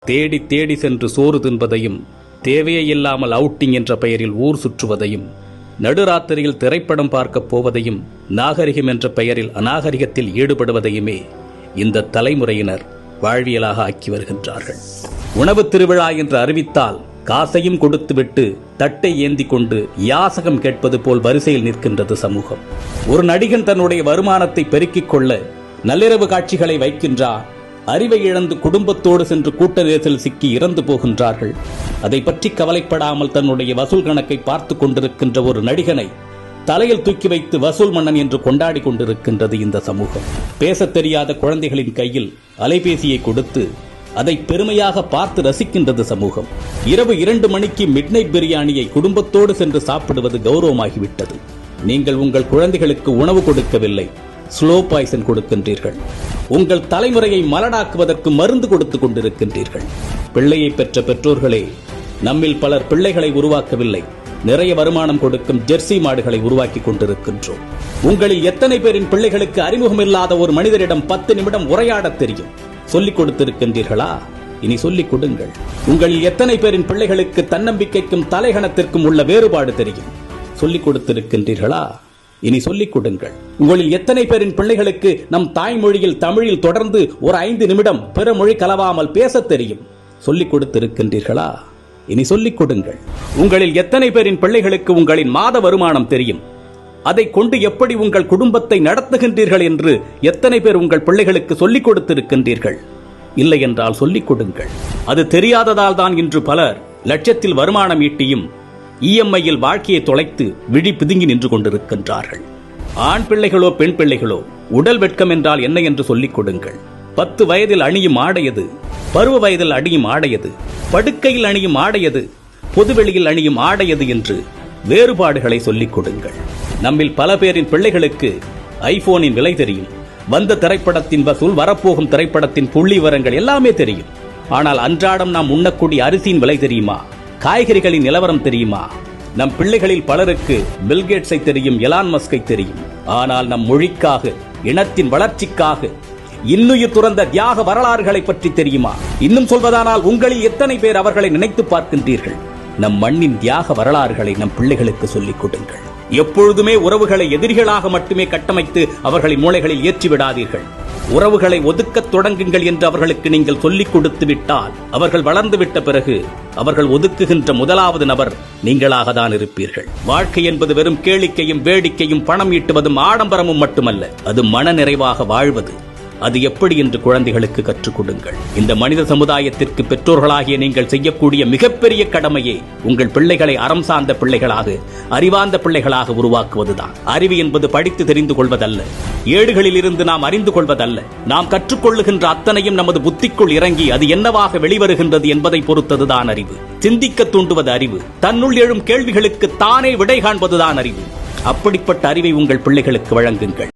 தேடி தேடி சென்று சோறு தின்பதையும், தேவையே இல்லாமல் அவுட்டிங் என்ற பெயரில் ஊர் சுற்றுவதையும், நடுராத்திரியில் திரைப்படம் பார்க்கப் போவதையும், நாகரிகம் என்ற பெயரில் அநாகரிகத்தில் ஈடுபடுவதையுமே இந்த தலைமுறையினர் வாழ்வியலாக ஆக்கி வருகின்றார்கள். உணவு திருவிழா என்று அறிவித்தால் காசையும் கொடுத்துவிட்டு தட்டை ஏந்தி கொண்டு யாசகம் கேட்பது போல் வரிசையில் நிற்கின்றது சமூகம். ஒரு நடிகன் தன்னுடைய வருமானத்தை பெருக்கிக் கொள்ள நள்ளிரவு காட்சிகளை வைக்கின்றார். அறிவை இழந்து குடும்பத்தோடு சென்று கூட்ட நெரிசலில் சிக்கி இறந்து போகின்றார்கள். அதை பற்றி கவலைப்படாமல் தன்னுடைய வசூல் கணக்கை பார்த்து கொண்டிருக்கின்ற ஒரு நடிகனை தலையில் தூக்கி வைத்து வசூல் மன்னன் என்று கொண்டாடி கொண்டிருக்கின்றது இந்த சமூகம். பேசத் தெரியாத குழந்தைகளின் கையில் அலைபேசியை கொடுத்து அதை பெருமையாக பார்த்து ரசிக்கின்றது சமூகம். இரவு 2 மணிக்கு மிட்நைட் பிரியாணியை குடும்பத்தோடு சென்று சாப்பிடுவது கௌரவமாகிவிட்டது. நீங்கள் உங்கள் குழந்தைகளுக்கு உணவு கொடுக்கவில்லை, ஸ்லோ பாய்சன் கொடுக்கின்றீர்கள். உங்கள் தலைமுறையை மலடாக்குவதற்கு மருந்து கொடுத்துக் கொண்டிருக்கின்றீர்கள். பிள்ளையை பெற்ற பெற்றோர்களே, நம்மில் பலர் பிள்ளைகளை உருவாக்கவில்லை, நிறைய வருமானம் கொடுக்கும் ஜெர்சி மாடுகளை உருவாக்கி கொண்டிருக்கின்றோம். உங்களில் எத்தனை பேரின் பிள்ளைகளுக்கு அறிமுகமில்லாத ஒரு மனிதரிடம் 10 நிமிடம் உரையாடத் தெரியும்? சொல்லிக் கொடுத்திருக்கின்றீர்களா? இனி சொல்லிக் கொடுங்கள். உங்களில் எத்தனை பேரின் பிள்ளைகளுக்கு தன்னம்பிக்கைக்கும் தலைகணத்திற்கும் உள்ள வேறுபாடு தெரியும்? சொல்லிக் கொடுத்திருக்கின்றீர்களா? இனி சொல்லிக் கொடுங்கள். உங்களில் எத்தனை பேரின் பிள்ளைகளுக்கு நம் தாய்மொழியில் தமிழில் தொடர்ந்து ஒரு 5 நிமிடம் பிற மொழி கலவாமல் பேசத் தெரியும்? சொல்லிக் கொடுத்திருக்கின்றீர்களா? இனி சொல்லிக் கொடுங்கள். உங்களில் எத்தனை பேரின் பிள்ளைகளுக்கு உங்களின் மாத வருமானம் தெரியும்? அதை கொண்டு எப்படி உங்கள் குடும்பத்தை நடத்துகின்றீர்கள் என்று எத்தனை பேர் உங்கள் பிள்ளைகளுக்கு சொல்லிக் கொடுத்திருக்கின்றீர்கள்? இல்லை என்றால் சொல்லிக் கொடுங்கள். அது தெரியாததால் தான் இன்று பலர் லட்சத்தில் வருமானம் ஈட்டியும் இஎம்ஐயில் வாழ்க்கையை தொலைத்து விழி பிதுங்கி நின்று கொண்டிருக்கின்றார்கள். ஆண் பிள்ளைகளோ பெண் பிள்ளைகளோ, உடல் வெட்கம் என்றால் என்ன என்று சொல்லிக் கொடுங்கள். 10 வயதில் அணியும் ஆடையது, பருவ வயதில் அணியும் ஆடையது, படுக்கையில் அணியும் ஆடையது, பொதுவெளியில் அணியும் ஆடையது என்று வேறுபாடுகளை சொல்லிக் கொடுங்கள். நம்மில் பல பேரின் பிள்ளைகளுக்கு ஐபோனின் விலை தெரியும், வந்த திரைப்படத்தின் வசூல், வரப்போகும் திரைப்படத்தின் புள்ளி விவரங்கள் எல்லாமே தெரியும். ஆனால் அன்றாடம் நாம் உண்ணக்கூடிய அரிசியின் விலை தெரியுமா? காய்கறிகளின் நிலவரம் தெரியுமா? நம் பிள்ளைகளில் பலருக்கு பில்கேட்ஸை தெரியும், எலான் மஸ்கை தெரியும். ஆனால் நம் மொழிக்காக, இனத்தின் வளர்ச்சிக்காக இன்னுயிர் துறந்த தியாக வரலாறுகளை பற்றி தெரியுமா? இன்னும் சொல்வதானால் உங்களில் எத்தனை பேர் அவர்களை நினைத்து பார்க்கின்றீர்கள்? நம் மண்ணின் தியாக வரலாறுகளை நம் பிள்ளைகளுக்கு சொல்லிக் கொடுங்கள். எப்பொழுதுமே உறவுகளை எதிரிகளாக மட்டுமே கட்டமைத்து அவர்களின் மூளைகளில் ஏற்றிவிடாதீர்கள். உறவுகளை ஒதுக்கத் தொடங்குங்கள் என்று அவர்களுக்கு நீங்கள் சொல்லிக் கொடுத்து விட்டால், அவர்கள் வளர்ந்து விட்ட பிறகு அவர்கள் ஒதுக்குகின்ற முதலாவது நபர் நீங்களாக தான் இருப்பீர்கள். வாழ்க்கை என்பது வெறும் கேளிக்கையும் வேடிக்கையும் பணம் ஈட்டுவதும் ஆடம்பரமும் மட்டுமல்ல, அது மன நிறைவாக வாழ்வது. அது எப்படி என்று குழந்தைகளுக்கு கற்றுக் கொடுங்கள். இந்த மனித சமுதாயத்திற்கு பெற்றோர்களாகிய நீங்கள் செய்யக்கூடிய மிகப்பெரிய கடமையே உங்கள் பிள்ளைகளை அறம் சார்ந்த பிள்ளைகளாக, அறிவார்ந்த பிள்ளைகளாக உருவாக்குவதுதான். அறிவு என்பது படித்து தெரிந்து கொள்வதல்ல, ஏடுகளில் இருந்து நாம் அறிந்து கொள்வதல்ல. நாம் கற்றுக்கொள்ளுகின்ற அத்தனையும் நமது புத்திக்குள் இறங்கி அது என்னவாக வெளிவருகின்றது என்பதை பொறுத்ததுதான் அறிவு. சிந்திக்க தூண்டுவது அறிவு. தன்னுள் எழும் கேள்விகளுக்கு தானே விடை காண்பதுதான் அறிவு. அப்படிப்பட்ட அறிவை உங்கள் பிள்ளைகளுக்கு வழங்குங்கள்.